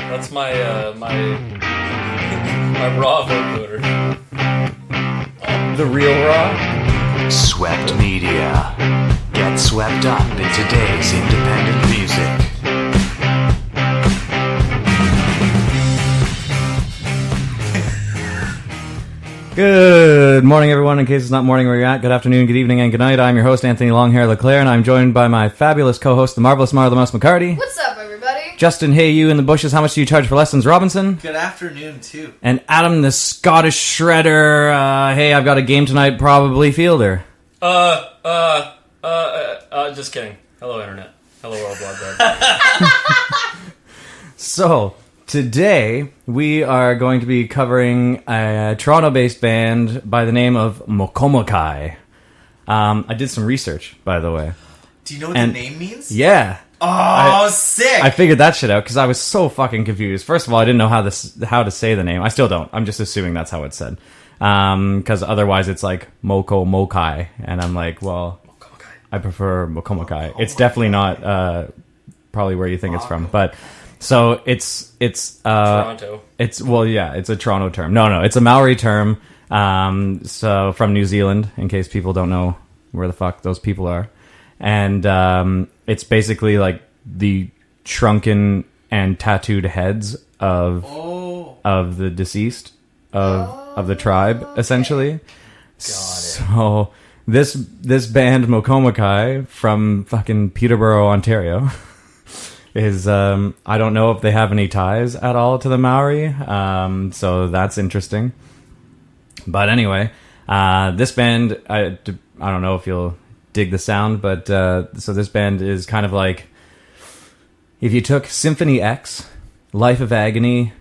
That's my my raw vocoder. The real raw? Swept Media. Get swept up in today's independent music. Good morning, everyone. In case it's not morning where you're at, good afternoon, good evening, and good night. I'm your host, Anthony Longhair Leclair, and I'm joined by my fabulous co-host, the marvelous Marla McHardy. What's up, everybody? Justin, hey, you in the bushes. How much do you charge for lessons, Robinson? Good afternoon, too. And Adam, the Scottish shredder. Hey, I've got a game tonight, probably fielder. Just kidding. Hello, Internet. Hello, World Wide Web. So, today, we are going to be covering a Toronto-based band by the name of Mokomokai. I did some research, by the way. Do you know what the name means? Yeah. Sick! I figured that shit out because I was so fucking confused. First of all, I didn't know how to say the name. I still don't. I'm just assuming that's how it's said. Because otherwise it's like Mokomokai. And I'm like, well, I prefer Mokomokai. It's definitely not probably where you think it's from. But so it's Toronto. It's a Toronto term. No, it's a Maori term. So from New Zealand, in case people don't know where the fuck those people are. And it's basically like the shrunken and tattooed heads of the deceased of the tribe, essentially. So this band Mokomokai from fucking Peterborough, Ontario, is I don't know if they have any ties at all to the Maori, so that's interesting. But anyway, this band, I don't know if you'll dig the sound, but so this band is kind of like if you took Symphony X, Life of Agony,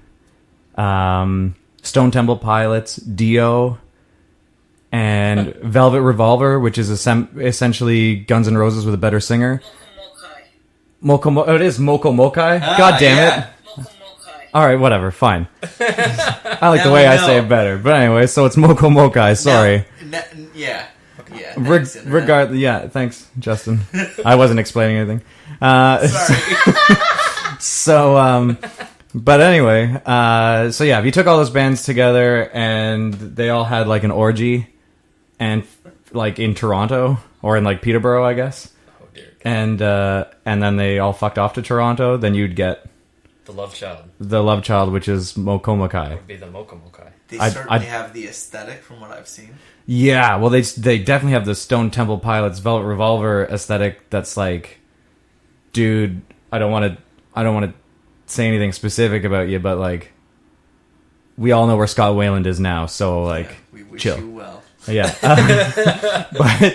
Stone Temple Pilots, Dio, and Velvet Revolver, which is essentially Guns N' Roses with a better singer. It is Mokomokai. God damn it. All right, whatever, fine. I like the way I say it better. But anyway, so it's Mokomokai. Sorry. Yeah. Regardless, yeah. Thanks, Justin. I wasn't explaining anything. Sorry. So, but anyway, so yeah, if you took all those bands together and they all had like an orgy, and like in Toronto or in like Peterborough, I guess. Oh dear. And then they all fucked off to Toronto, then you'd get The Love Child, which is Mokomokai. would be the Mokomokai. They certainly have the aesthetic from what I've seen. Yeah, well, they definitely have the Stone Temple Pilots Velvet Revolver aesthetic. That's like, dude, I don't want to say anything specific about you, but like, we all know where Scott Weiland is now, so like, we wish chill. you well. Yeah, but We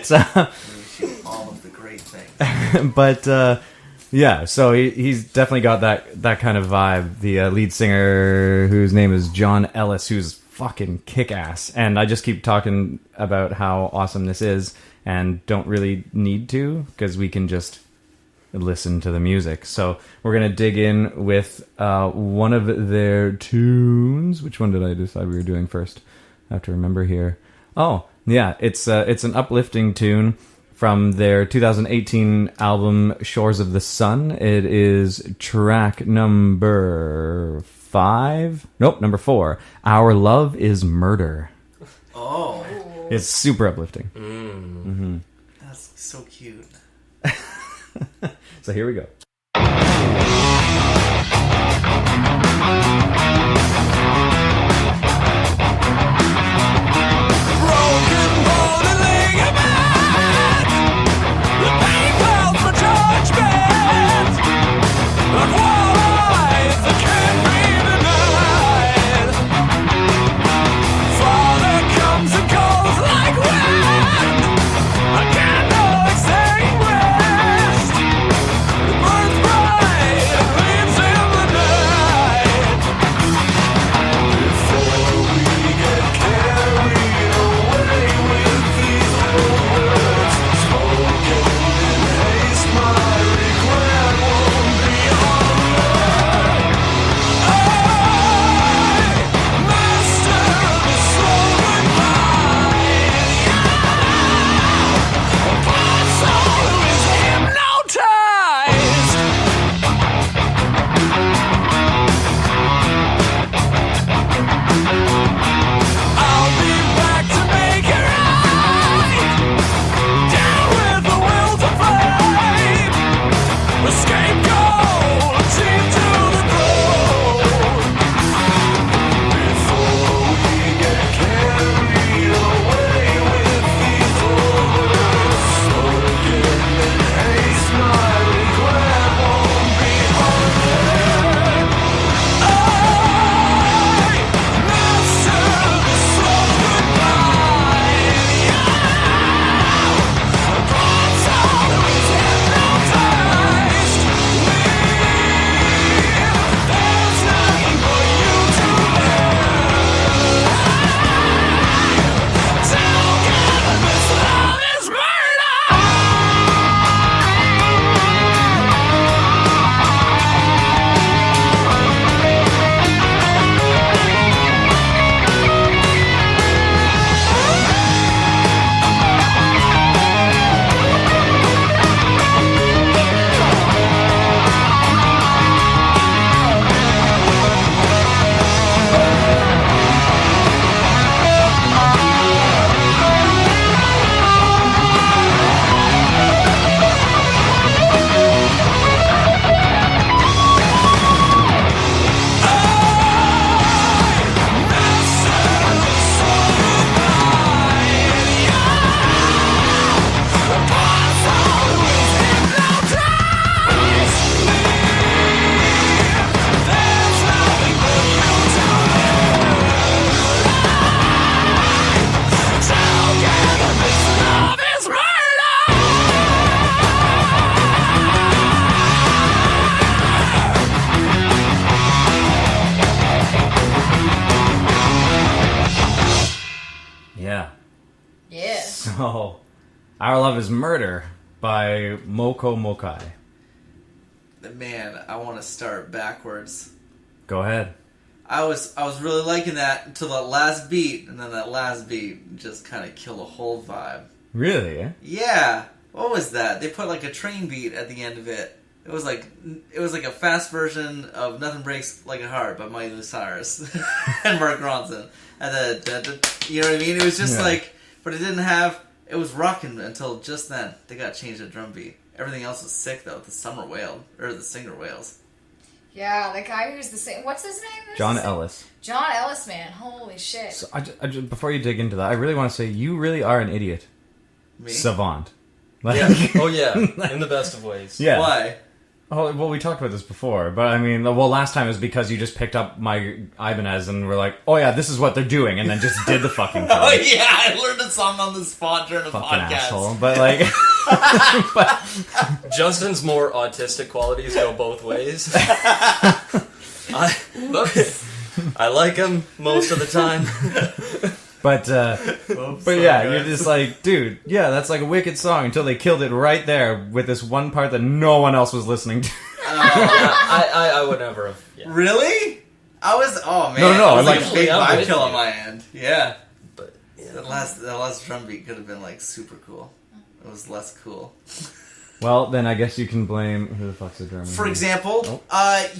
wish you all of the great things. but yeah, so he's definitely got that kind of vibe. The lead singer, whose name is John Ellis, who's fucking kick-ass, and I just keep talking about how awesome this is and don't really need to because we can just listen to the music. So we're gonna dig in with one of their tunes. Which one did I decide we were doing first? I have to remember here. Oh yeah, it's an uplifting tune from their 2018 album Shores of the Sun. It is track number 5. Nope, number 4. Our Love is Murder. Oh. It's super uplifting. Mm-hmm. That's so cute. So here we go. Again, no extinguished. The birth bright. So, Our Love is Murder by Mokomokai. Man, I want to start backwards. Go ahead. I was really liking that until that last beat, and then that last beat just kind of killed the whole vibe. Really? Eh? Yeah. What was that? They put like a train beat at the end of it. It was like a fast version of "Nothing Breaks Like a Heart" by Miley Cyrus and Mark Ronson. And you know what I mean? It was just like, but it didn't have. It was rocking until just then. They got to change the drum beat. Everything else was sick though. The singer wails. Yeah, the guy who's the same. What's his name? John Ellis. John Ellis, man. Holy shit. So before you dig into that, I really want to say you really are an idiot. Me? Savant. Yeah. Oh yeah, in the best of ways. Yeah. Why? Oh, well, we talked about this before, but I mean, well, last time it was because you just picked up my Ibanez and were like, oh yeah, this is what they're doing, and then just did the fucking thing. Oh yeah, I learned a song on the spot during a Fucking podcast. asshole. But like, Justin's more autistic qualities go both ways. I like him most of the time. but yeah, you're just like, dude, yeah, that's like a wicked song until they killed it right there with this one part that no one else was listening to. I would never have. Yeah. Really? I was. Oh man. No, it was like like- a big I'm vibe with kill on you. my end. Yeah. But yeah. That last drum beat could have been like super cool. It was less cool. Well, then I guess you can blame who the fuck's the drummer. For example,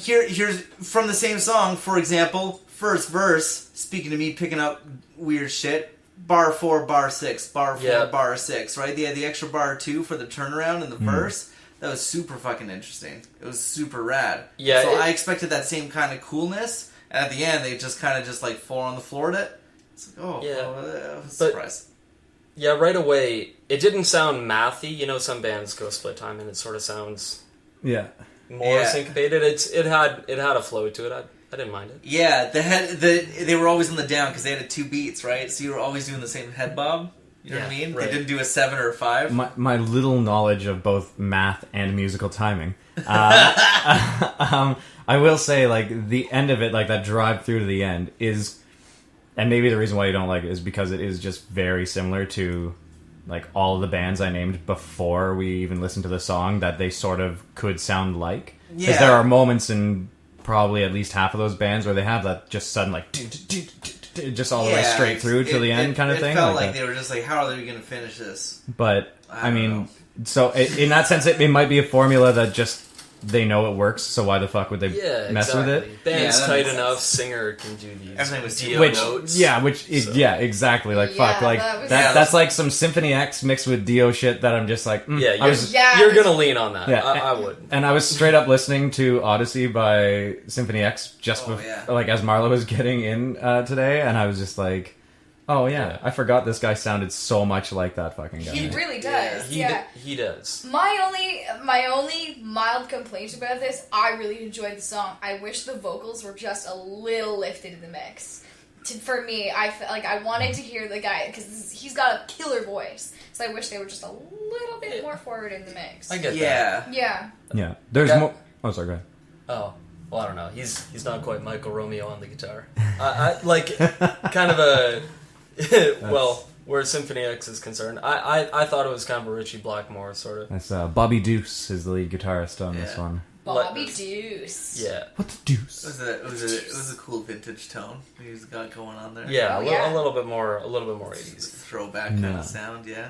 here's from the same song. For example, first verse. Speaking of me picking up weird shit. Bar 4, bar 6, bar 4, Yeah. bar 6. Right? They had the extra bar 2 for the turnaround in the verse. That was super fucking interesting. It was super rad. Yeah, So it- I expected that same kind of coolness. And at the end, they just kind of just like fall on the floor at it. It's like, oh, Yeah. surprise. Yeah, right away, it didn't sound mathy. You know, some bands go split time and it sort of sounds Yeah. Yeah. more syncopated. It had a flow to it. I didn't mind it. Yeah, they were always on the down because they had 2 beats, right? So you were always doing the same head bob. You know what I Yeah, mean? right. They didn't do a 7 or a 5. My little knowledge of both math and musical timing. I will say, like, the end of it, like, that drive through to the end is... And maybe the reason why you don't like it is because it is just very similar to, like, all of the bands I named before we even listened to the song that they sort of could sound like. Because Yeah. there are moments in probably at least half of those bands where they have that just sudden, like, just all the way straight through to the end kind of thing. It felt like that. they were just like, how are they going to finish this? But, I I don't mean, know. so in that sense, it might be a formula that just they know it works, so why the fuck would they Yeah, mess exactly. with it? Band's Yeah, that tight makes enough. sense. Singer can do these. Everything was Dio Which, notes. yeah, yeah, exactly. Like, Yeah, fuck, like, that was- that's like some Symphony X mixed with Dio shit that I'm just like, Yeah, I was, Yeah. you're gonna lean on that. Yeah. I would. and I was straight up listening to Odyssey by Symphony X just Oh, yeah. like as Marla was getting in today, and I was just like, oh yeah, I forgot this guy sounded so much like that fucking guy. He really does. He Yeah. he does. My only mild complaint about this, I really enjoyed the song. I wish the vocals were just a little lifted in the mix. For me, I felt like I wanted to hear the guy because he's got a killer voice. So I wish they were just a little bit more forward in the mix. I get that. Yeah. Yeah. Yeah, there's That- more. Oh, sorry, go ahead. Oh, well, I don't know. He's not quite Michael Romeo on the guitar. I like kind of a well, where Symphony X is concerned. I thought it was kind of a Richie Blackmore sort of. That's Bobby Deuce is the lead guitarist on this Yeah. one. Bobby Deuce. Yeah, What the deuce? It was a cool vintage tone he's got going on there. yeah, Oh, a yeah. little bit more 80s. Throwback kind No. of sound, yeah.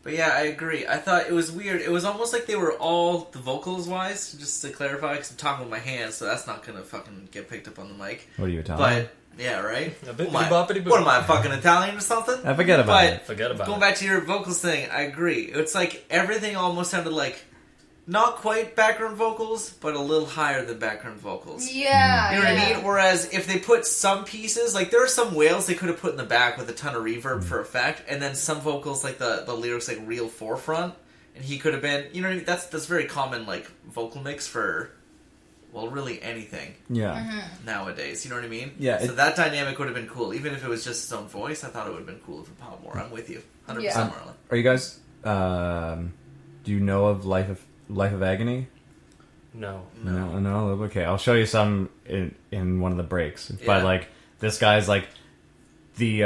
But yeah, I agree. I thought it was weird. It was almost like they were all, the vocals wise, just to clarify, because I'm talking with my hands, so that's not going to fucking get picked up on the mic. What are you Italian? But, yeah, right? A bit What am I- boppity-boop. what am I, fucking Italian or something? I forget about But it. Forget about going it. back to your vocals thing, I agree. It's like everything almost sounded like not quite background vocals, but a little higher than background vocals. Yeah. You know what yeah. I mean? Whereas if they put some pieces, like there are some wails they could have put in the back with a ton of reverb for effect, and then some vocals like the lyrics like real forefront, and he could have been, you know what I mean? That's very common like vocal mix for, well, really anything Yeah. nowadays. You know what I mean? Yeah, So it- that dynamic would have been cool, even if it was just his own voice. I thought it would have been cool if it popped more. I'm with you, 100%, Yeah. Marla. Are you guys? Do you know of Life of Agony? No. No. Okay, I'll show you some in one of the breaks. Yeah. But like this guy's like the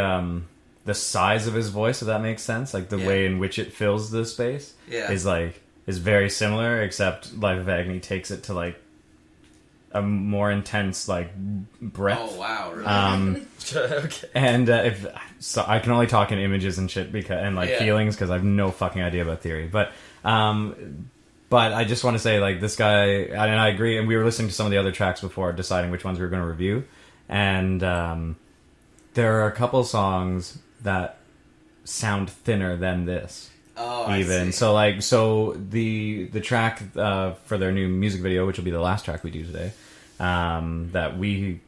the size of his voice, if that makes sense, like the way in which it fills the space, is very similar, except Life of Agony takes it to like a more intense like breath. Oh wow! Really? Okay. And if so, I can only talk in images and shit feelings because I have no fucking idea about theory. But I just want to say like this guy, and I agree. And we were listening to some of the other tracks before deciding which ones we were going to review, and there are a couple songs that sound thinner than this. Oh, even I see. so the track for their new music video, which will be the last track we do today, that we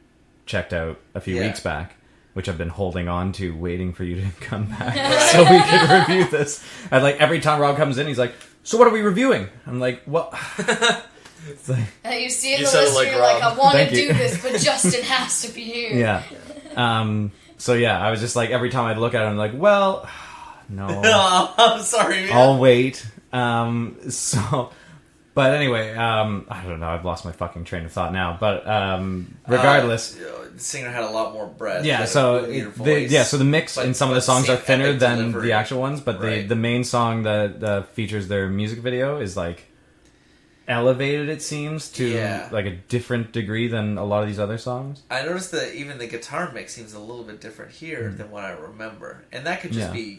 checked out a few weeks back, which I've been holding on to, waiting for you to come back so we could review this. And like every time Rob comes in, he's like, "So what are we reviewing?" I'm like, "What?" It's like, and you see in You the said it list, like you're like, Rob. I want to Thank you. do this, but Justin has to be here. yeah. So yeah, I was just like, every time I'd look at it, I'm like, well, no. Oh, I'm sorry, man. I'll wait. But anyway, I don't know. I've lost my fucking train of thought now. But regardless, the singer had a lot more breath. yeah. Had a So weird voice. so the mix But- in some of but the songs same are thinner epic than delivery. the actual ones. But Right. the main song that features their music video is like elevated. It seems to like a different degree than a lot of these other songs. I noticed that even the guitar mix seems a little bit different here than what I remember, and that could just be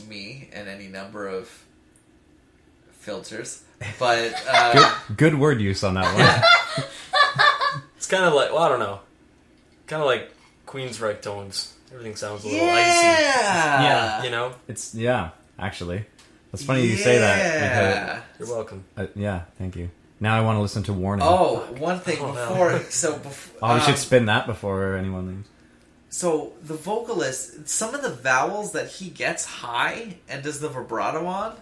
me and any number of filters. But Good word use on that one. It's kind of like, well, I don't know. Kind of like Queensryche tones. Everything sounds a little icy. yeah, You know? It's actually. It's funny you say that. You're welcome. Yeah, thank you. Now I want to listen to Warning. Oh, one thing Oh, no. before. We should spin that before anyone leaves. So the vocalist, some of the vowels that he gets high and does the vibrato on,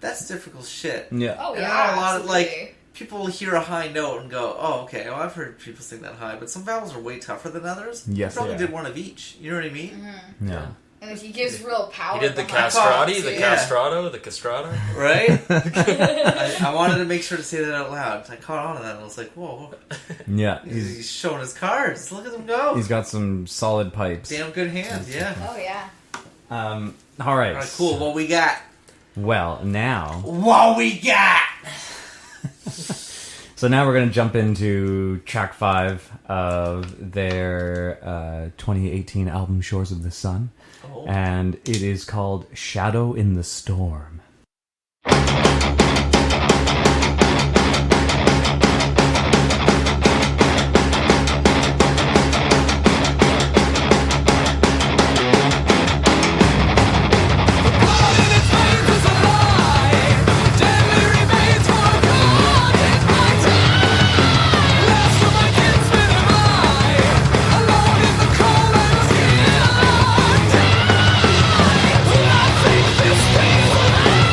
that's difficult shit. Yeah. Oh And yeah, I know a lot of absolutely. people will hear a high note and go, "Oh, okay. Well, I've heard people sing that high," but some vowels are way tougher than others. Yes, he probably they are. did one of each. You know what I mean? Yeah. And like, he gives real power. He did the behind castrati, it, the too. castrato, the castrato. Right? I wanted to make sure to say that out loud. I caught on to that and I was like, "Whoa!" Yeah. He's showing his cards. Look at him go. He's got some solid pipes. Damn good hands. Yeah. Oh yeah. All right. All right. Cool. What we got? Well, now. What we got? So now we're going to jump into track 5 of their 2018 album, Shores of the Sun. Oh. And it is called Shadow in the Storm. This thing's alive.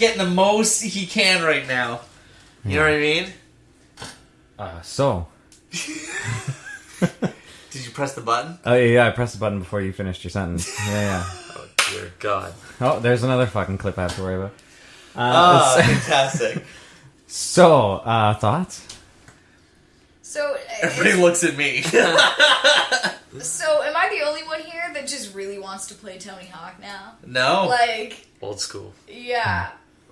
getting the most he can right now. You know what I mean? So. Did you press the button? Oh, yeah, I pressed the button before you finished your sentence. Yeah. Oh, dear God. Oh, there's another fucking clip I have to worry about. Fantastic. So, thoughts? So, Everybody looks at me. so am I the only one here that just really wants to play Tony Hawk now? No. Like, Old school. yeah.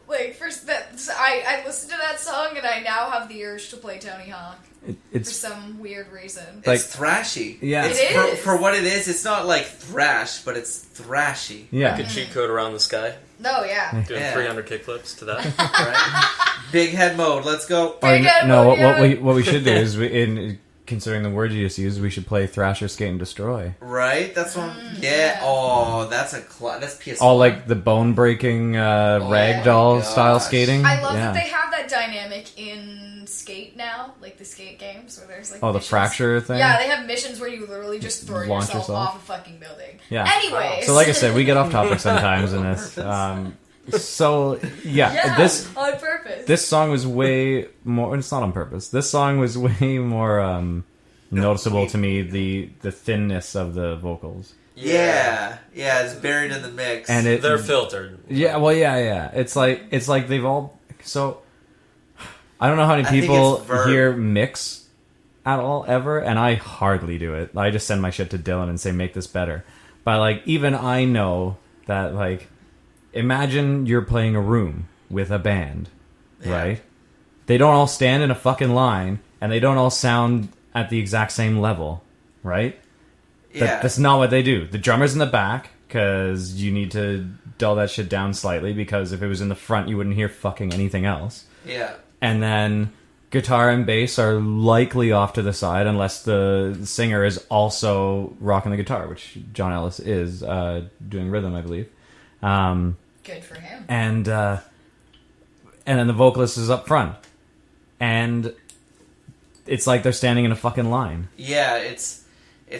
Like, first, I listened to that song and I now have the urge to play Tony Hawk. For It's some weird reason. like- It's thrashy. Yeah. It's It is. For what it is, it's not like thrash, but it's thrashy. yeah. Like a cheat code around the sky. No, yeah. Doing Yeah. 300 kickflips to that. Right? Big head mode. Let's go. Or, Big head no, mode, yeah. what we should do is, considering the word you just used, we should play Thrasher, Skate, and Destroy. Right? That's one. Yeah. yeah. Oh, that's that's PS1. All like the bone-breaking ragdoll my style gosh. skating. I love yeah. that they have that dynamic in Skate now, like the Skate games, where there's like Oh, the missions. fracture thing? Yeah, they have missions where you literally just throw Launch yourself yourself? off a fucking building. Yeah. Anyways. So like I said, we get off topic sometimes in this. So yeah, this on purpose. this song was way more. It's not on purpose. This song was way more noticeable to me. The thinness of the vocals, Yeah. Yeah, it's buried in the mix. and They're filtered. yeah, well, yeah. It's like they've all. So I don't know how many I think people it's verb. hear mix at all ever, and I hardly do it. I just send my shit to Dylan and say make this better. But like even I know that like. Imagine you're playing a room with a band, Yeah. right? They don't all stand in a fucking line, and they don't all sound at the exact same level, right? yeah. That's not what they do. The drummer's in the back, because you need to dull that shit down slightly, because if it was in the front, you wouldn't hear fucking anything else. Yeah. And then guitar and bass are likely off to the side, unless the singer is also rocking the guitar, which John Ellis is, doing rhythm, I believe. Good for him. And then the vocalist is up front, and it's like they're standing in a fucking line. Yeah, it's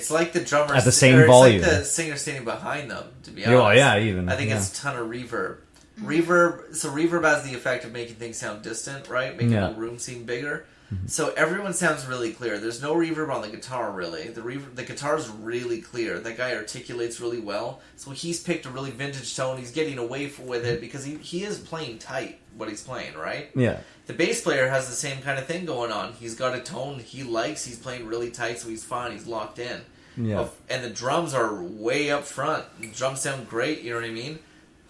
like the drummer At the same or it's volume. like the singer standing behind them. To be honest, Oh yeah, even I think yeah. it's a ton of reverb. Reverb has the effect of making things sound distant, right? Making Yeah. the room seem bigger. So everyone sounds really clear. There's no reverb on the guitar, really. The guitar's really clear. That guy articulates really well. So he's picked a really vintage tone. He's getting away with it because he is playing tight what he's playing, right? Yeah. The bass player has the same kind of thing going on. He's got a tone he likes. He's playing really tight, so he's fine. He's locked in. Yeah. And the drums are way up front. The drums sound great, you know what I mean?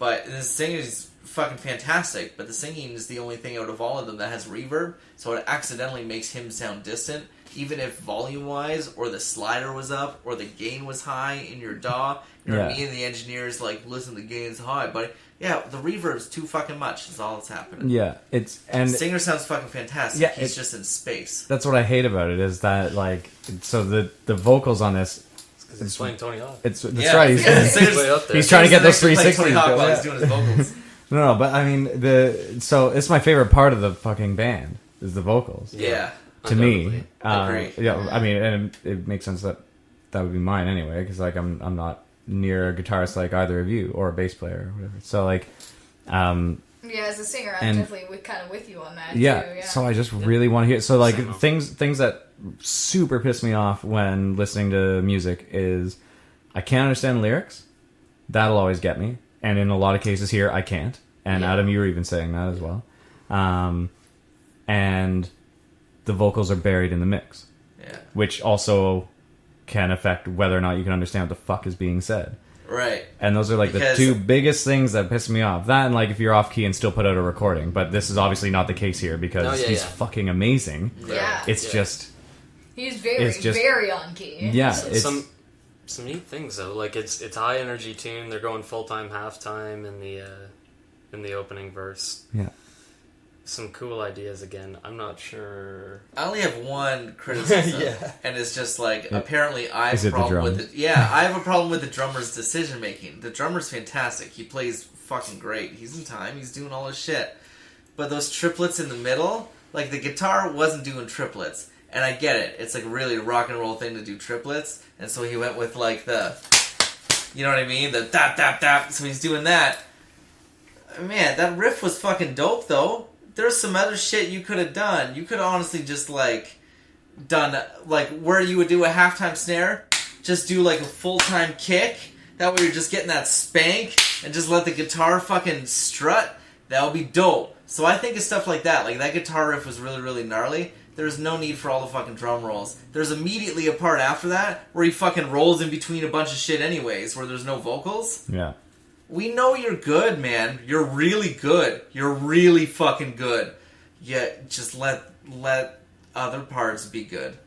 But the singing is fucking fantastic, but the singing is the only thing out of all of them that has reverb, so it accidentally makes him sound distant, even if volume-wise, or the slider was up, or the gain was high in your DAW. You know what I mean? And the engineer's like, listen, the gain's high, but yeah, the reverb's too fucking much, is all that's happening. Yeah. The Singer sounds fucking fantastic. Yeah, He's just in space. That's what I hate about it, is that like, so the vocals on this, Because he's playing Tony Hawk. that's Yeah. right. He's way up there. He's trying to get those Singer's actually 360s. playing Tony Hawk while yeah. he's doing his vocals. No, but I mean so it's my favorite part of the fucking band is the vocals. Yeah. To me, Agree. yeah. I mean, and it makes sense that would be mine anyway, because like I'm not near a guitarist like either of you or a bass player or whatever. So like, Yeah, as a singer, I'm and- definitely kind of with you on that yeah. too. Yeah. So I just really want to hear. So like Same. things that super piss me off when listening to music is I can't understand lyrics. That'll always get me, and in a lot of cases here I can't. And Yeah. Adam, you were even saying that as well. And the vocals are buried in the mix, Yeah. which also can affect whether or not you can understand what the fuck is being said. Right. And those are like Because- the two biggest things that piss me off. That and like if you're off key and still put out a recording. But this is obviously not the case here because No, yeah, he's yeah. fucking amazing. Yeah. It's Yeah. just He's very, it's just- very on key. yeah. It's Some neat things though. Like it's high energy tune. They're going full time, half time in the opening verse. yeah. Some cool ideas again. I'm not sure. I only have one criticism, Yeah. and it's just like apparently I have Is a it the problem with drums? it. Yeah, I have a problem with the drummer's decision making. The drummer's fantastic. He plays fucking great. He's in time. He's doing all his shit. But those triplets in the middle, like the guitar wasn't doing triplets, and I get it. It's like really a rock and roll thing to do triplets, and so he went with like the, you know what I mean, the dap dap dap. So he's doing that. Man, that riff was fucking dope, though. There's some other shit you could have done. You could have honestly just, like, done, like, where you would do a halftime snare, just do, like, a full-time kick. That way you're just getting that spank, and just let the guitar fucking strut. That would be dope. So I think of stuff like that. Like, that guitar riff was really, really gnarly. There's no need for all the fucking drum rolls. There's immediately a part after that where he fucking rolls in between a bunch of shit anyways, where there's no vocals. Yeah. We know you're good, man. You're really good. You're really fucking good. Yeah, just let other parts be good.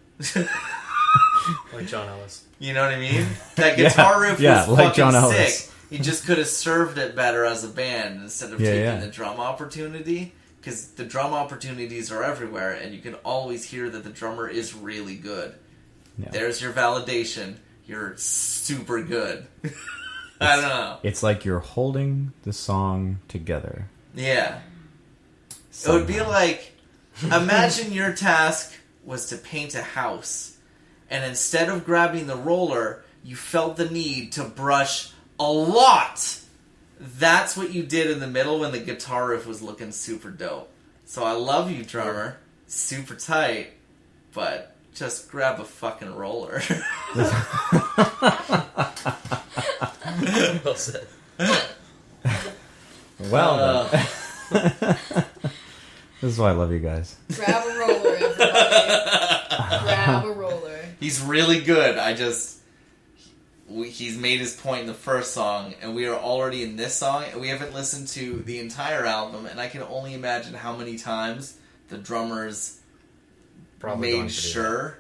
Like John Ellis. You know what I mean? That guitar riff was like fucking John sick. Ellis. You just could have served it better as a band instead of taking the drum opportunity. Because the drum opportunities are everywhere, and you can always hear that the drummer is really good. Yeah. There's your validation. You're super good. I don't know. It's like you're holding the song together. Yeah. Somehow. It would be like, imagine your task was to paint a house, and instead of grabbing the roller, you felt the need to brush a lot. That's what you did in the middle when the guitar riff was looking super dope. So I love you, drummer. Super tight, but just grab a fucking roller. Well said. Well, this is why I love you guys. Grab a roller, everybody. Grab a roller. He's really good. He's made his point in the first song, and we are already in this song, and we haven't listened to the entire album, and I can only imagine how many times the drummers Probably made sure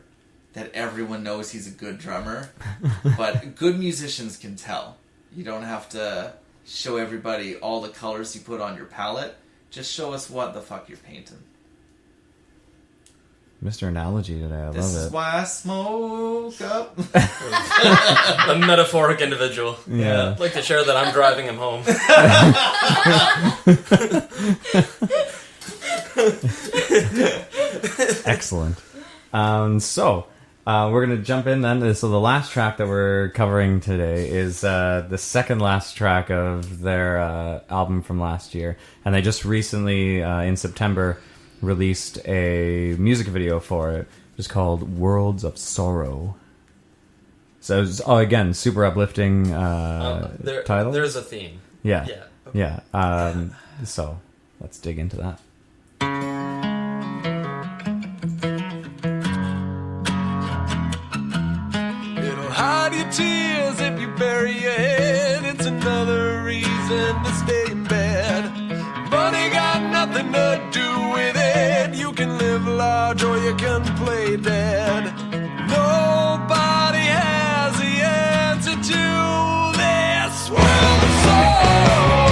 that everyone knows he's a good drummer. But good musicians can tell. You don't have to show everybody all the colors you put on your palette. Just show us what the fuck you're painting. Mr. Analogy today, I love it. This is why I smoke up. A metaphoric individual. Yeah. I'd like to share that I'm driving him home. Excellent. So, we're going to jump in then. So the last track that we're covering today is the second last track of their album from last year. And they just recently, in September, released a music video for it. It's called Worlds of Sorrow. So, it's, again, super uplifting title. There's a theme. Yeah. Yeah. Yeah. So, let's dig into that. It'll hide your tears if you bury your head. It's another reason to stay in bed. Money got nothing to do with it. You can live large or you can play dead. Nobody has the answer to this world of sorrow.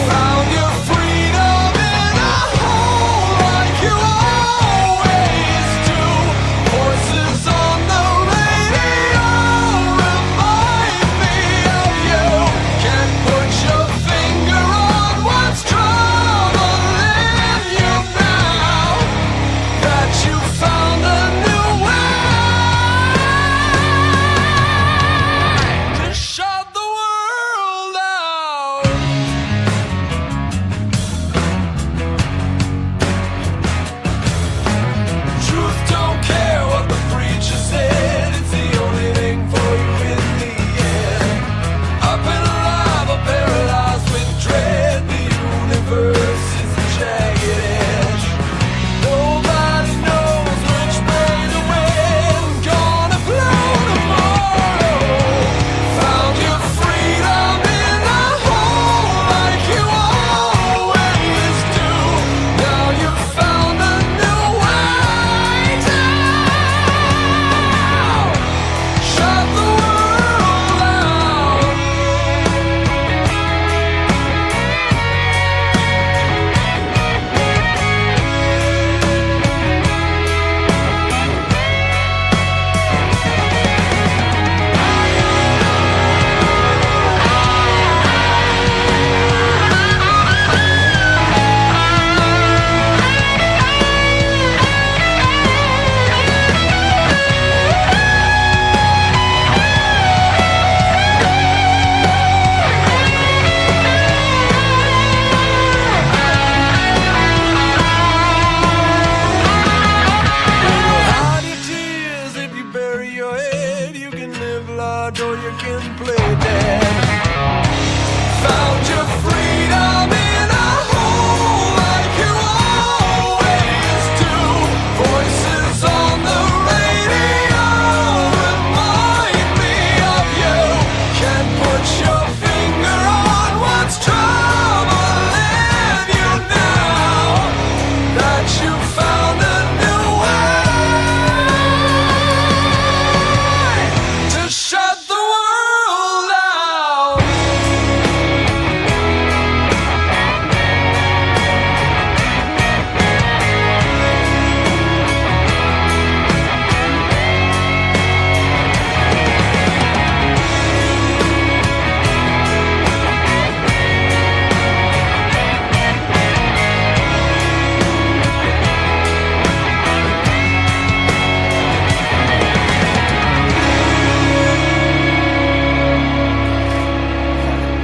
Found your freedom in a hole like you always do. Voices on the radio remind me of you. Can't put your finger on what's troubling you now. That you found a new smart or you can play dead. Found your freedom in a hole like you always do. Voices on the radio remind me of you. Can't put your finger on what's troubling you now that you found a new way to shut the world out.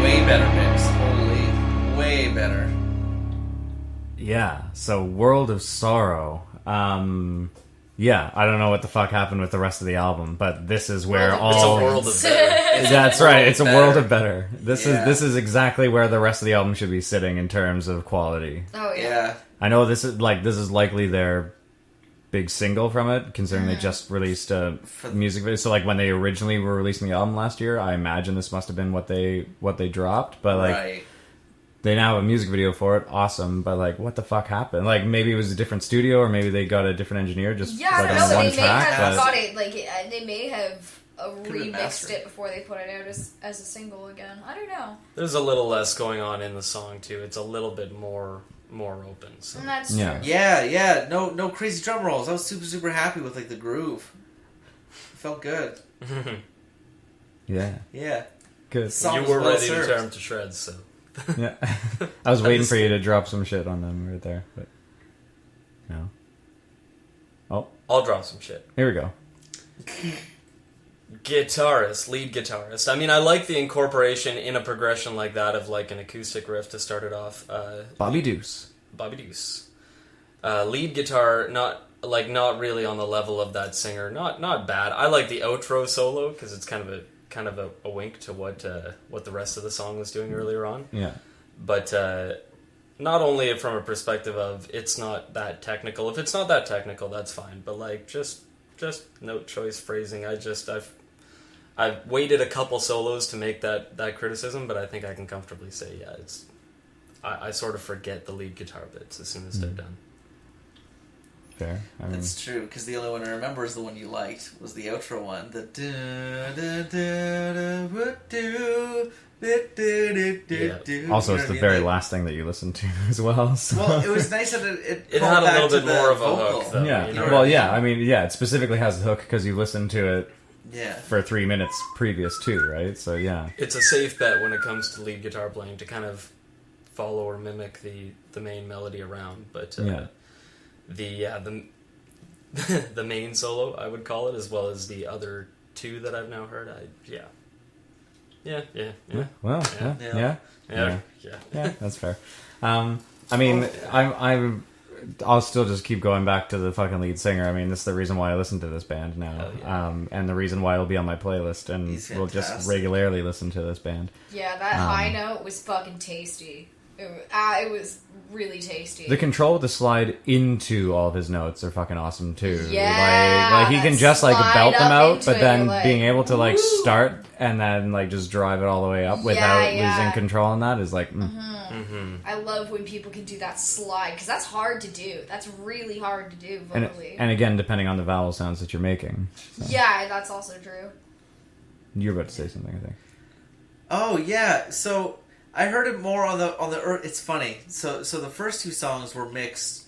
Way better mix. Holy, way better. Yeah, so World of Sorrow. Yeah, I don't know what the fuck happened with the rest of the album, but this is where World of It's a all... world of better. That's right, it's a world of better. This Yeah. is exactly where the rest of the album should be sitting in terms of quality. Oh, yeah. Yeah. I know this is likely their big single from it, considering they just released a music video. So like when they originally were releasing the album last year, I imagine this must have been what they dropped. But like Right. they now have a music video for it, awesome. But like, what the fuck happened? Like maybe it was a different studio, or maybe they got a different engineer just Yeah, I like don't on know. one They may track. have but- got it. Like they may have been remixed mastered. it before they put it out as a single again. I don't know. There's a little less going on in the song too. It's a little bit more open. So. And that's Yeah. true. Yeah. No crazy drum rolls. I was super happy with like the groove. It felt good. Yeah, Yeah. good. Song You was were well ready served. to tear them to shreds, so. Yeah, I was waiting for you to drop some shit on them right there, but no. Oh, I'll drop some shit. here we go. Lead guitarist. I mean, I like the incorporation in a progression like that of like an acoustic riff to start it off. Bobby Deuce. Bobby Deuce. Lead guitar, not really on the level of that singer. Not bad. I like the outro solo because it's kind of a wink to what the rest of the song was doing earlier on. Yeah. But not only from a perspective of it's not that technical. If it's not that technical, that's fine. But like just note choice, phrasing. I've waited a couple solos to make that criticism, but I think I can comfortably say, yeah, it's. I sort of forget the lead guitar bits as soon as they're done. Fair. I mean, That's true, because the only one I remember is the one you liked, was the outro one. The also, it's the very last thing that you listen to as well. So. Well, it was nice that it It called had a back little to bit the more of a vocal. hook, though. Yeah. You know Well, what I yeah. I mean, yeah. It specifically has the hook because you listened to it Yeah. for 3 minutes previous too, right? So yeah. It's a safe bet when it comes to lead guitar playing to kind of follow or mimic the main melody around, but Yeah. the the main solo I would call it, as well as the other two that I've now heard. Yeah. Well, Yeah. yeah. Yeah. That's fair. I mean, I'll still just keep going back to the fucking lead singer. I mean, this is the reason why I listen to this band now, Hell yeah. and the reason why it'll be on my playlist, and He's we'll just fantastic. regularly listen to this band. Yeah, that high note was fucking tasty. It was really tasty. The control with the slide into all of his notes are fucking awesome too. Yeah, like he can that just like slide belt them up out, into but it, then you're like, being able to like woo. start and then like just drive it all the way up without yeah. losing control on that is like. I love when people can do that slide, because that's hard to do. That's really hard to do And, vocally. and again, depending on the vowel sounds that you're making. So. Yeah, that's also true. You're about to say something, I think. Oh yeah, so I heard it more on the. It's funny. So the first two songs were mixed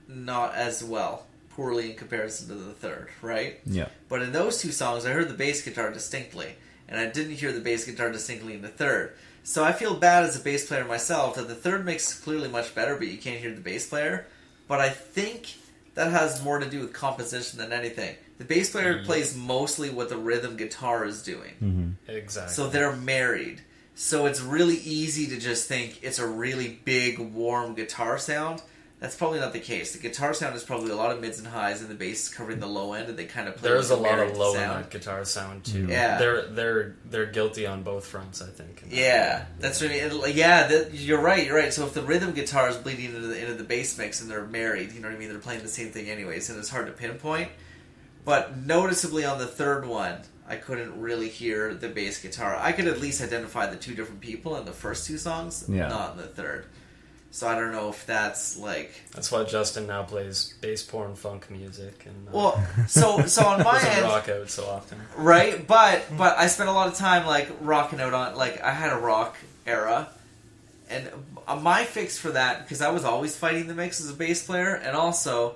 not as well, poorly in comparison to the third, right? Yeah. But in those two songs, I heard the bass guitar distinctly, and I didn't hear the bass guitar distinctly in the third. So I feel bad as a bass player myself that the third mix is clearly much better, but you can't hear the bass player. But I think that has more to do with composition than anything. The bass player plays mostly what the rhythm guitar is doing. Exactly. So they're married. So it's really easy to just think it's a really big, warm guitar sound. That's probably not the case. The guitar sound is probably a lot of mids and highs, and the bass covering the low end, and they kind of play. There's a lot married of low in sound. that guitar sound too. Yeah. They're guilty on both fronts, I think. Yeah, that's what I mean. Yeah, you're right. You're right. So if the rhythm guitar is bleeding into the bass mix, and they're married, you know what I mean? They're playing the same thing anyways, and it's hard to pinpoint. But noticeably on the third one, I couldn't really hear the bass guitar. I could at least identify the two different people in the first two songs, not in the third. So I don't know if that's like... That's why Justin now plays bass porn funk music. And, well, so on my end... rock out so often. Right, but I spent a lot of time like rocking out on... Like, I had a rock era. And my fix for that, because I was always fighting the mix as a bass player, and also...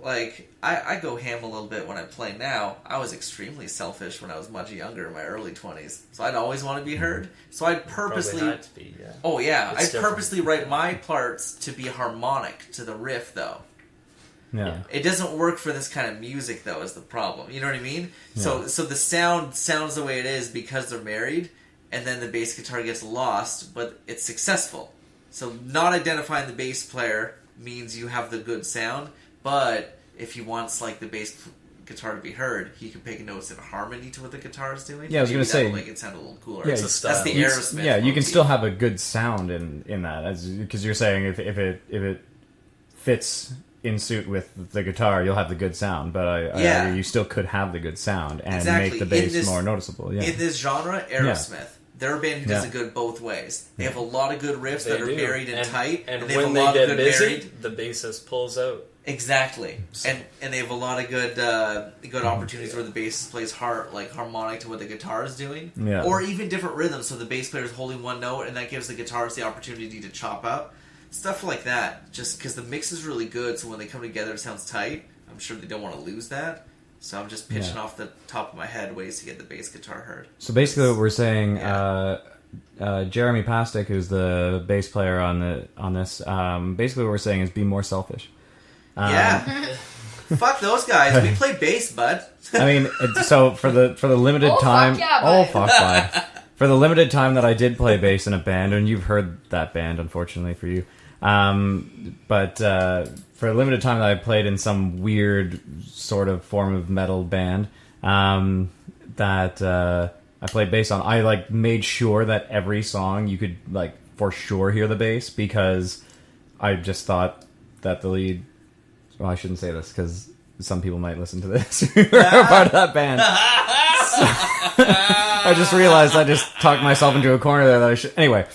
like, I go ham a little bit when I play now. I was extremely selfish when I was much younger, in my early 20s. So I'd always want to be heard. So I'd purposely... Probably had to be, yeah. Oh, yeah. It's I'd purposely write my parts to be harmonic to the riff, though. Yeah. It doesn't work for this kind of music, though, is the problem. You know what I mean? Yeah. So the sound sounds the way it is because they're married, and then the bass guitar gets lost, but it's successful. So not identifying the bass player means you have the good sound, but if he wants like the bass guitar to be heard, he can pick notes in harmony to what the guitar is doing. Yeah, I was going to say, make it sound a little cooler. Yeah, That's the Aerosmith. Yeah, you can motif. still have a good sound in that, because you're saying if it fits in suit with the guitar, you'll have the good sound. But I argue you still could have the good sound and make the bass more noticeable. Yeah. In this genre, Aerosmith. They're a band who does it good both ways. They have a lot of good riffs that are married and tight, and they have when a lot they of get good busy, married. the bassist pulls out. Exactly, and they have a lot of good opportunities where the bass plays harmonic to what the guitar is doing, or even different rhythms. So the bass player is holding one note, and that gives the guitarist the opportunity to chop up stuff like that. Just because the mix is really good, so when they come together, it sounds tight. I'm sure they don't want to lose that. So I'm just pitching off the top of my head ways to get the bass guitar heard. So basically, what we're saying, Jeremy Pastic, who's the bass player on this, basically what we're saying is be more selfish. Fuck those guys. We play bass, bud. I mean, so for the limited time, fuck yeah, bud. bud. For the limited time that I did play bass in a band, and you've heard that band, unfortunately for you, but for a limited time that I played in some weird sort of form of metal band that I played bass on, I made sure that every song you could for sure hear the bass, because I just thought that the lead... Well, I shouldn't say this because some people might listen to this who are part of that band. I just realized I just talked myself into a corner there that I should... Anyway,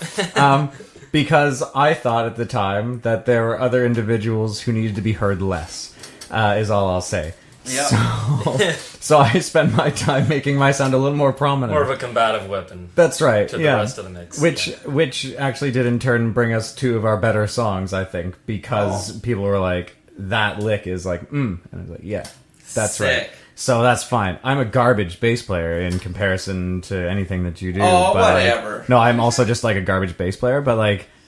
because I thought at the time that there were other individuals who needed to be heard less, is all I'll say. Yep. So I spent my time making my sound a little more prominent. More of a combative weapon. That's right. To the rest of the mix. Which actually did in turn bring us two of our better songs, I think, because people were like, that lick is and I was like, yeah, that's Sick. right. So that's fine. I'm a garbage bass player in comparison to anything that you do. Oh, but whatever. No, I'm also just a garbage bass player, but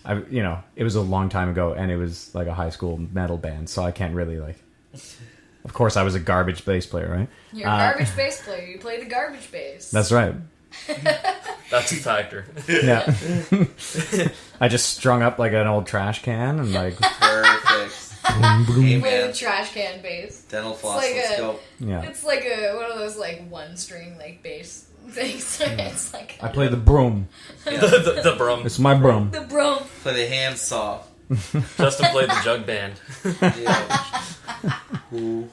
it was a long time ago, and it was a high school metal band, so I can't really Of course, I was a garbage bass player, right? You're a garbage bass player. You play the garbage bass. That's right. That's a factor. Yeah. I just strung up an old trash can and Perfect. boom, boom. Hey, Play man. the trash can bass. Dental floss, like let's go. Yeah. It's like one of those one string bass things. It's I play the broom. the brum. It's my broom. the bro. Play the handsaw. Justin played the jug band. Yeah. Ooh.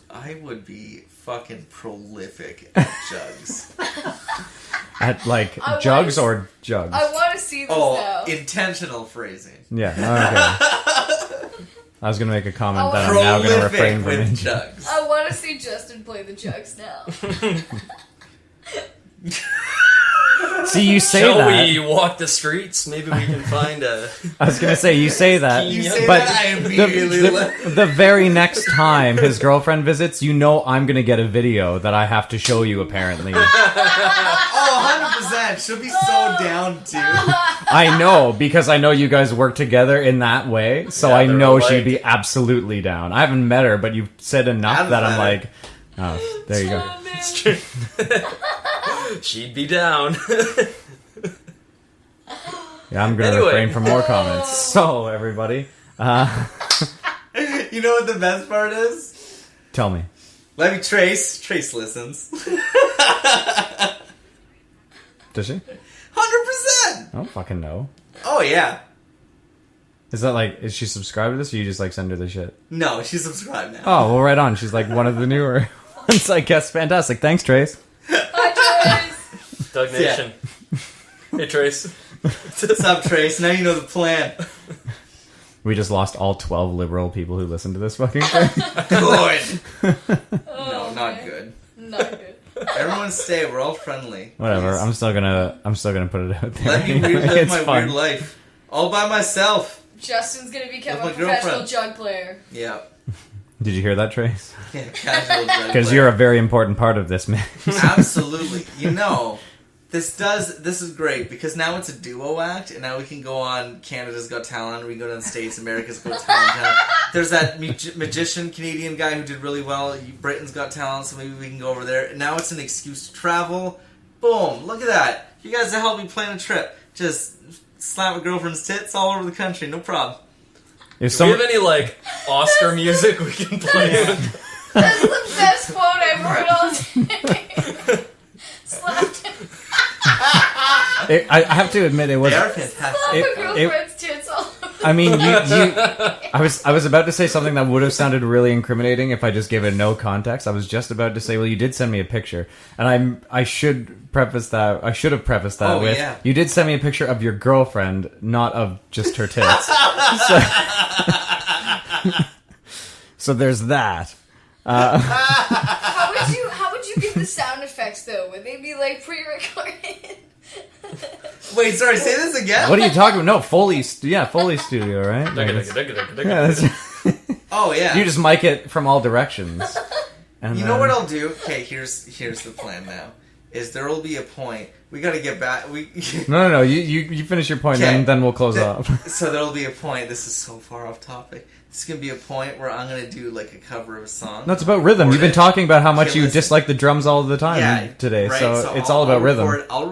I would be fucking prolific at jugs. At I jugs wanna- or jugs? I want to see this Oh, now. intentional phrasing. Yeah, okay. I was going to make a comment that I'm now going to refrain from with it. jugs. I want to see Justin play the jugs now. See, you say Shall that. we walk the streets? Maybe we can find a... I was going to say, you say that. You say but that, I immediately the very next time his girlfriend visits, I'm going to get a video that I have to show you, apparently. Oh, 100%. She'll be so down, too. I know, because I know you guys work together in that way, so Yeah, I they're know alike. she'd be absolutely down. I haven't met her, but you've said enough that I'm like, oh, there you go. It's true. She'd be down. Yeah, I'm going to Anyway. refrain from more comments. So, everybody, You know what the best part is? Tell me. Let me Trace. Trace listens. Does she? 100%. I don't fucking know. Oh yeah. Is that like, is she subscribed to this, or you just like send her the shit? No, she's subscribed now. Oh, well, right on. She's like one of the newer ones, I guess. Fantastic. Thanks, Trace. Hi, Trace. Doug Nation. Hey, Trace. What's up, Trace? Now you know the plan. We just lost all 12 liberal people who listen to this fucking thing. Good. Oh, No, not man. good. Not good. Everyone stay. We're all friendly. Whatever. Please. I'm still gonna put it out there. Let me Anyway, live it's my fun. weird life. All by myself. Justin's gonna become With a my professional girlfriend. jug player. Yeah. Did you hear that, Trace? Yeah, casual drug Because player. you're a very important part of this mix. Absolutely. You know, this is great because now it's a duo act, and now we can go on Canada's Got Talent, we can go down the States, America's Got Talent. There's that magician Canadian guy who did really well. Britain's Got Talent, so maybe we can go over there. Now it's an excuse to travel. Boom! Look at that. You guys have helped me plan a trip. Just slap a girlfriend's tits all over the country, no problem. If Do we have any, like, Oscar music we can play with? That's the best quote I've heard all day. Slapped him. I have to admit, it was. They are fantastic. Slap It- a girlfriend's tits all over. I mean, I was about to say something that would have sounded really incriminating if I just gave it no context. I was just about to say, well, you did send me a picture, and I should preface that. I should have prefaced that Oh, with, yeah. you did send me a picture of your girlfriend, not of just her tits. So there's that. How would you give the sound effects though? Would they be like pre-recorded? Wait, sorry, say this again? What are you talking about? No, Foley Studio, right? Like, yeah, that's- Oh, yeah. you just mic it from all directions. And You then- know what I'll do? Okay, here's the plan now. Is there will be a point. We gotta get back. No. You finish your point, Okay. then we'll close off. So there'll be a point. This is so far off topic. This is gonna be a point where I'm gonna do like a cover of a song. No, it's about rhythm. You've been talking about how much Okay, you listen. dislike the drums all the time today, right, so it's all about rhythm. I'll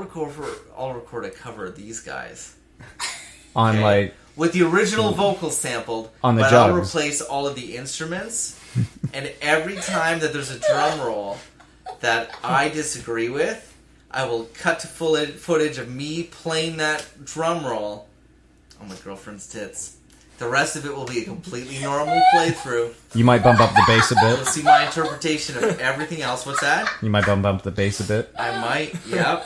record a cover of these guys On okay? like with the original vocals sampled. On the but I'll jugs. replace all of the instruments, and every time that there's a drum roll that I disagree with, I will cut to footage of me playing that drum roll on my girlfriend's tits. The rest of it will be a completely normal playthrough. you might bump up the bass a You'll bit. see my interpretation of everything else. What's that? You might bump up the bass a bit. I might. Yep.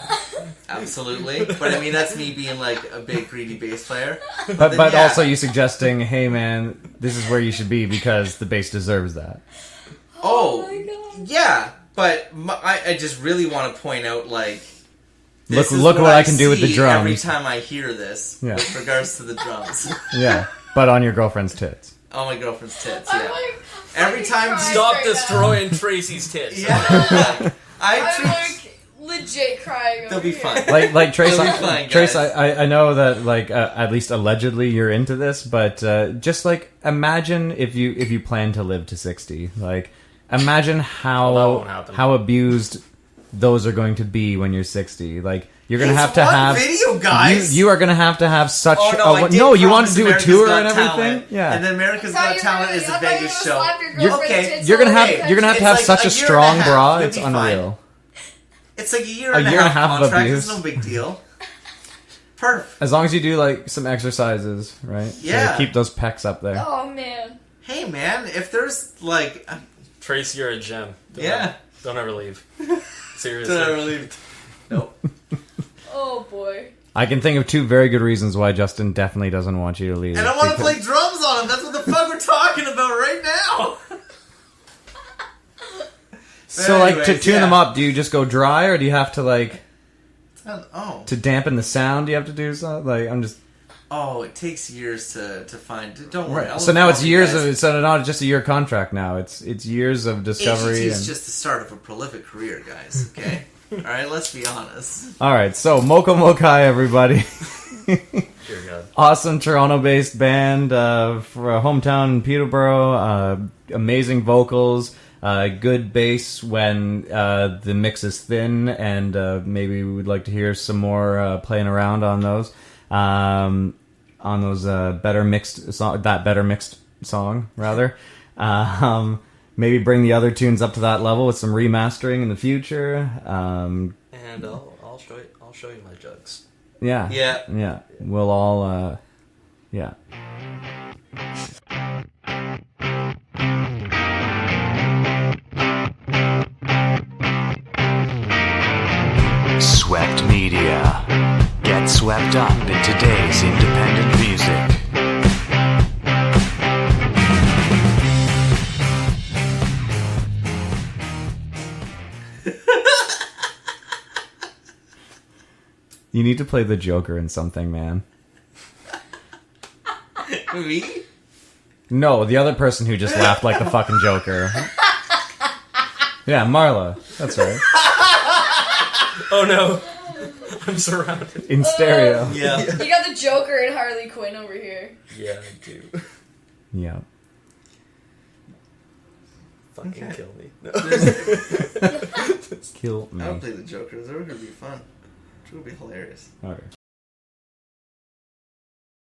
Absolutely. But I mean, that's me being like a big greedy bass player. But then, yeah. also you suggesting, hey man, this is where you should be because the bass deserves that. Oh, my God. yeah. But I just really want to point out, like, Look this is what I can do with the see drums. every time I hear this, Yeah. with regards to the drums. Yeah, but on your girlfriend's tits. Oh, my girlfriend's tits, I'm yeah. like Every fucking time- crying Stop right now. destroying Tracy's tits. Yeah. I'm I like legit crying. They'll over be here. fine. Like Trace, It'll be fine, Trace, guys. I know that like at least allegedly you're into this, but just like imagine if you plan to live to 60, like imagine Well, that won't happen. how abused those are going to be when you're 60. Like you're gonna It's have to one have video, guys. You are gonna have such. Oh, no, I did you want promise to do a America's tour Got and everything. Talent, Yeah, And then America's I thought Got you Talent were is a gonna- I thought you Vegas were show. gonna slap your You're- girlfriend's okay, tits you're gonna all have over the you're gonna have to It's have like such a a year and a strong half. bra. You'll It's be fine. unreal. It's like a year A and a year and a half half of contract. abuse. It's no big deal. Perf. As long as you do like some exercises, right? To Yeah. keep those pecs up there. Oh man. Hey, man, if there's like... Tracy, you're a gem. Yeah. Don't ever leave. Seriously. Did I really... Nope. Oh boy. I can think of two very good reasons why Justin definitely doesn't want you to leave. And I want to Because- play drums on him. That's what the fuck we're talking about right now. So, like, to Anyways, tune yeah. them up, do you just go dry, or do you have to like Oh. to dampen the sound? Do you have to do something? Like, I'm just Oh, it takes years to find... Don't worry. right. I'll So now it's inform you years guys. of. So not just a year contract now. It's years of discovery. AGT is And... just the start of a prolific career, guys. Okay? Alright, let's be honest. All right. So Mokomokai, everybody. Dear God. Awesome Toronto-based band for a hometown in Peterborough. Amazing vocals, good bass when the mix is thin, and maybe we would like to hear some more playing around on those. on those better mixed song rather. Maybe bring the other tunes up to that level with some remastering in the future. And I'll show you my jugs. Yeah. Yeah. We'll all yeah. Swept Media. Get swept up in today's independent music. You need to play the Joker in something, man. Me? No, the other person who just laughed like the fucking Joker. Yeah, Marla. That's right. Oh no, I'm surrounded. In stereo. Yeah. You got the Joker and Harley Quinn over here. Yeah, I do. Yeah. Fucking kill me. No. Kill I would me. play the Joker. The Joker would be fun. It would be hilarious. Alright.